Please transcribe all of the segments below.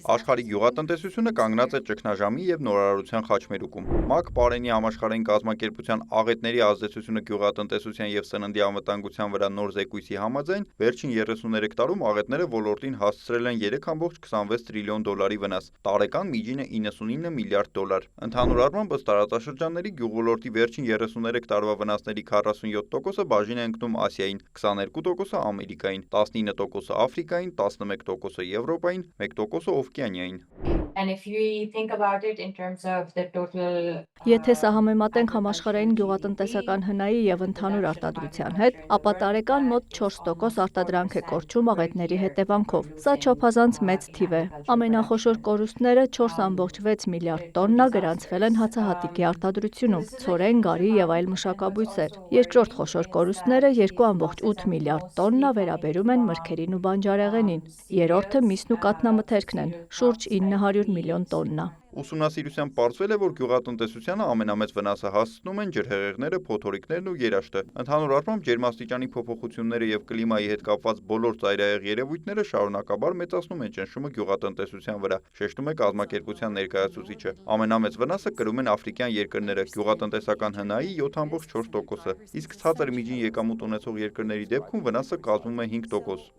Աշխարհի գյուղատնտեսությունը կանգնած է ճգնաժամի եւ նորարարության խաչմերուկում։ ՄԱԿ Պարենի համաշխարհային կազմակերպության աղետների ազդեցությունը գյուղատնտեսության եւ սննդի անվտանգության վրա նոր զեկույցի համաձայն վերջին 33 տարում աղետները ոլորտին հասցրել են 3,26 տրիլիոն դոլարի վնաս, տարեկան միջինը 99 միլիարդ դոլար։ Ընդհանուր առմամբ ըստ տարածաշրջանների գյուղոլորտի վերջին 33 տարվա վնասների 47%-ը բաժին է ընկնում Ասիային, 22%-ը Ամերիկային, 19%-ը Աֆրիկային, 11%-ը Եվրոպային, 1%-ը Օվկիանիային։ Եթե սա համեմատենք համաշխարհային գյուղատնտեսական հնայի եւ ընդհանուր արտադրության հետ, ապա տարեկան մոտ 4% արտադրանք է կորչում աղետների հետևանքով։ Սա չափազանց մեծ թիվ է։ Ամենախոշոր կորուստները 4,6 միլիարդ տոննա գրանցվել են հացահատիկի արտադրությունում, ցորեն, գարի եւ այլ մշակաբույսեր։ Երկրորդ խոշոր կորուստները 2,8 միլիարդ տոննա վերաբերում են մրգերին ու բանջարեղենին։ Երրորդը միսն ու կաթնամթերքն են՝ շուրջ 900 միլիոն տոննա։ Ուսումնասիրությամբ պարզվել է, որ գյուղատնտեսությանը ամենամեծ վնասը հասցնում են ջրհեղեղները, փոթորիկներն ու երաշտը։ Ընդհանուր առմամբ ջերմաստիճանի փոփոխությունները եւ կլիմայի հետ կապված բոլոր ծայրահեղ երևույթները շարունակաբար մեծացնում են ճնշումը գյուղատնտեսության վրա, շեշտում է կազմակերպության ներկայացուցիչը։ Ամենամեծ վնասը կրում են աֆրիկյան երկրները՝ գյուղատնտեսական հնայի 7,4%-ը, իսկ ցածր միջին եկամուտ ունեցող երկրների դեպքում վնասը կազմում է 5%։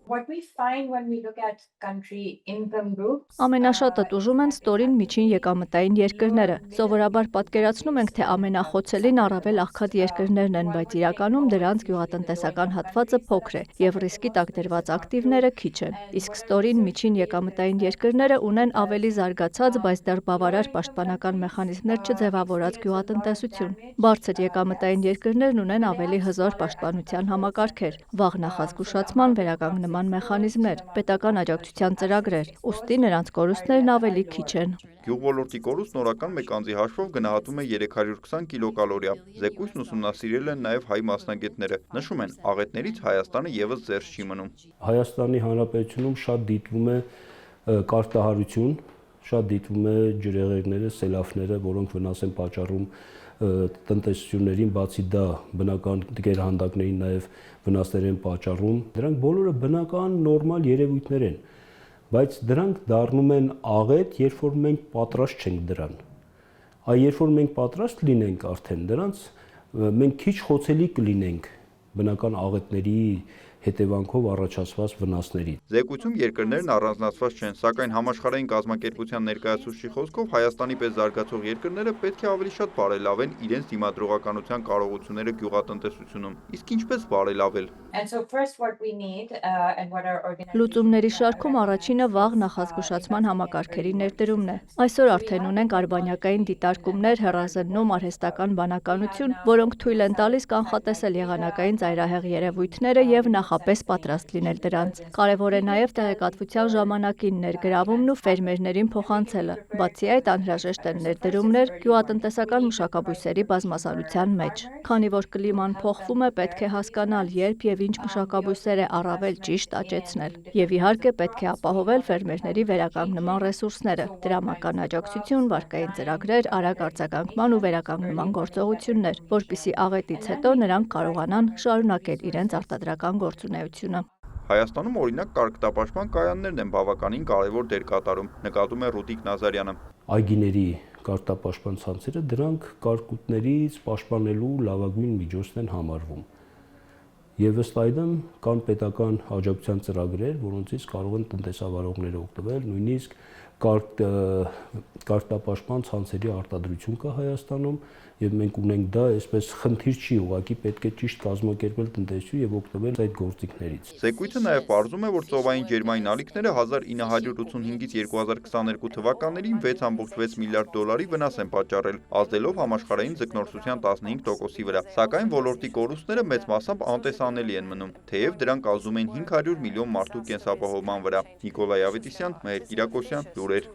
Ամենաշատը տուժում են ստորին միջին եկամտային երկրները։ Սովորաբար պատկերացնում ենք, թե ամենախոցելին առավել աղքատ երկրներն են, բայց իրականում դրանց գյուղատնտեսական հատվածը փոքր է եւ ռիսկի տակ դրված ակտիվները քիչ են։ Իսկ ստորին միջին եկամտային երկրները ունեն ավելի զարգացած, բայց դեռ բավարար պաշտպանական մեխանիզմներ չձևավորած գյուղատնտեսություն։ Բարձր եկամտային երկրներն ունեն ավելի հզոր պաշտպանության համակարգեր, վաղ նախազգուշացման վերականգնման մեխանիզմներ, պետական աջակցության ծրագրեր, ուստի նրանց կորուստներն ավելի քիչ են։ Գյուղոլորտի կորուստն օրական մեկ անձի հաշվով գնահատում է 320 կիլոկալորիա։ Զեկույցն ուսումնասիրել են նաև հայ մասնագետները։ Նշում են, աղետներից Հայաստանը եւս զերծ չի մնում։ Հայաստանի Հանրապետությունում շատ դիտվում է կարտահարություն, շատ դիտվում է ջրհեղեղները, սելավները, որոնք վնաս են պատճառում տնտեսություններին, բացի դա բնական գերհանդակներին նաև վնասներ են պատճառում։ Դրանք բոլորը բնական նորմալ երևույթներ են, բայց դրանք դառնում են աղետ, երբ որ մենք պատրաստ չենք դրան։ Երբ որ մենք պատրաստ լինենք արդեն դրանց, մենք քիչ խոցելի կլինենք բնական աղետների հետևանքով առաջացված վնասների։ Զեկույցում երկրներն առանձնացված չեն, սակայն համաշխարհային կազմակերպության ներկայացուցչի խոսքով Հայաստանի պես զարգացող երկրները պետք է ավելի շատ բարելավեն իրենց դիմադրողականության կարողությունները գյուղատնտեսությունում։ Իսկ ինչպես բարելավել։ Լուծումների շարքում առաջինը վաղ նախազգուշացման համակարգերի ներդրումն է։ Այսօր արդեն ունենք արբանյակային դիտարկումներ, հեռազննում, արհեստական բանականություն, որոնք թույլ են տալիս կանխատեսել եղանակային ծայրահեղ երևույթները եւ նախապես պատրաստ լինել դրանց։ Կարևոր է նաև տեղեկատվության ժամանակին ներգրավումն ու ֆերմերներին փոխանցելը։ Բացի այդ, անհրաժեշտ են ներդրումներ գյուղատնտեսական մշակաբույսերի բազմազանության մեջ։ Քանի որ կլիման փոխվում է, պետք է հասկանալ, երբ եւ ինչ մշակաբույսեր է առավել ճիշտ աճեցնել։ Եվ իհարկե պետք է ապահովել ֆերմերների վերականգնման ռեսուրսները, դրամական աջակցություն, վարկային ծրագրեր, արագ արձագանքման ու վերականգնման գործողություններ, որպեսզի աղետից հետո նրանք կարողանան շարունակել իրենց արտադրական գործունեությունը։ Հայաստանում օրինակ կարգտապաշտպան կայաններն են բավականին կարևոր դեր կատարում, նկատում է Ռուդիկ Նազարյանը։ Այգիների կարգտապաշտպան ցանցերը դրանք կարկուտներից պաշտպանելու լավագույն միջոցն են համարվում։ Եվ ըստ այդմ կան պետական աջակցության ծրագրեր, որոնցից կարող են տնտեսավարողները օգտվել, նույնիսկ կարգտապաշտպան ցանցերի արտադրություն կա Հայաստանում, եւ մենք ունենք դա, այսպես խնդիր չի, ուղղակի պետք է ճիշտ կազմակերպել տնտեսություն եւ օգտվել այդ գործիքներից։ Զեկույցը նաեւ պարզում է, որ ծովային ջերմային ալիքները 1985-ից 2022 թվականներին 6,6 միլիարդ դոլարի վնաս են պատճառել, ազդելով համաշխարհային ձկնորսության 15%-ի վրա, սակայն ոլորտի կորուստները մեծ մասամբ անտեսանելի են մնում, թեև դրանք ազդում են 500 միլիոն մարդու կենսապահովման վրա։ Նիկոլայ Ավետիսյան, Մհեր Կիրակոսյան, լուրեր։